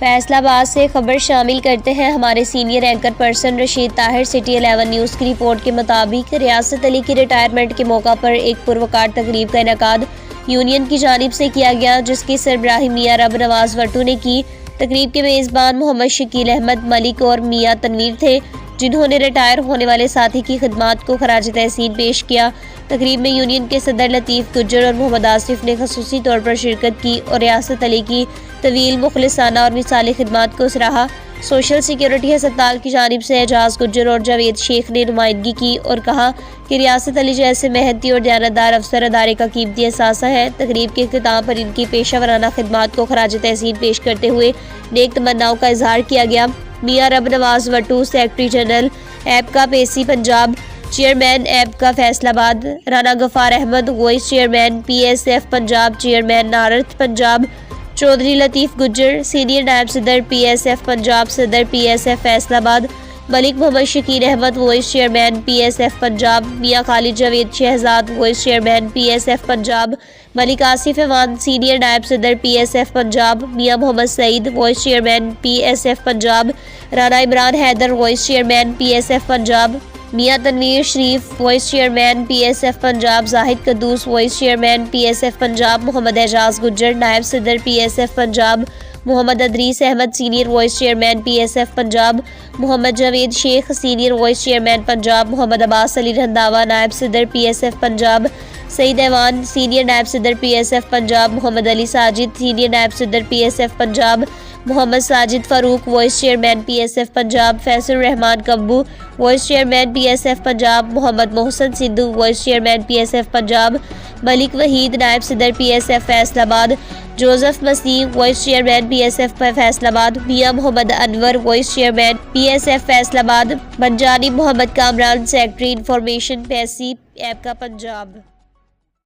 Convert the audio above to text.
فیصل آباد سے خبر شامل کرتے ہیں ہمارے senior anchor person Rashid Tahir. City 11 news کی رپورٹ کے مطابق ریاست علی کی ریٹائرمنٹ کے موقع پر ایک پروقار تقریب کا انعقاد یونین کی جانب سے کیا گیا، جس کی سربراہی میاں رب نواز وٹو نے کی۔ تقریب کے میزبان محمد شکیل احمد ملک اور میاں تنویر تھے، جنہوں نے ریٹائر ہونے والے ساتھی کی خدمات کو خراج تحسین پیش کیا۔ تقریب میں یونین کے صدر لطیف گجر اور محمد آصف نے خصوصی طور پر شرکت کی اور ریاست علی کی طویل مخلصانہ اور مثالی خدمات کو سراہا۔ سوشل سیکیورٹی ہسپتال کی جانب سے اعجاز گجر اور جاوید شیخ نے نمائندگی کی اور کہا کہ ریاست علی جیسے محنتی اور دیانتدار افسر ادارے کا قیمتی اثاثہ ہے۔ تقریب کے اختتام پر ان کی پیشہ ورانہ خدمات کو خراج تحسین پیش کرتے ہوئے نیک تمناؤں کا اظہار کیا گیا۔ Mian Rab Nawaz Wattoo, secretary general APCA پیسی Punjab, chairman APCA Faisalabad, Rana Ghaffar Ahmed, vice chairman P S F Punjab, chairman north Punjab Chaudhry Latif Gujjar, senior نائب صدر پی ایس ایف پنجاب، صدر P S F Faisalabad Malik Muhammad Shakeel Ahmed, vice chairman P S F Punjab, Mian Khalid Javed Shahzad, vice chairman P S F Punjab, Malik Asif Awan, senior نائب صدر P S F Punjab, Mian Muhammad Saeed, vice chairman P S F Punjab, Rana Imran Haider, vice chairman P S F Punjab, Mian Tanveer Sharif, vice chairman P S F Punjab, Zahid Quddus, vice chairman P S F Punjab, محمد اعجاز گجر، نائب صدر P S F Punjab, Muhammad Idrees Ahmed, senior vice chairman P S F Punjab, Muhammad Javed Sheikh, senior vice chairman Punjab, Muhammad Abbas Ali Randhawa, نائب صدر P S F Punjab, Saeed Awan, senior نائب صدر P S F Punjab, Muhammad Ali Sajid, senior نائب صدر P S F Punjab, Muhammad Sajid Farooq, vice chairman P S F Punjab, Faisal ur-Rehman Kabbo, vice chairman P S F Punjab, Muhammad Mohsin Sandhu, vice chairman P S F Punjab, Malik Waheed, نائب صدر P S F Faisalabad, Joseph Masih, vice chairman P S F Faisalabad, Mian Muhammad Anwar, vice chairman P S F Faisalabad, من جانب Muhammad Kamran, secretary information پیسی APCA Punjab.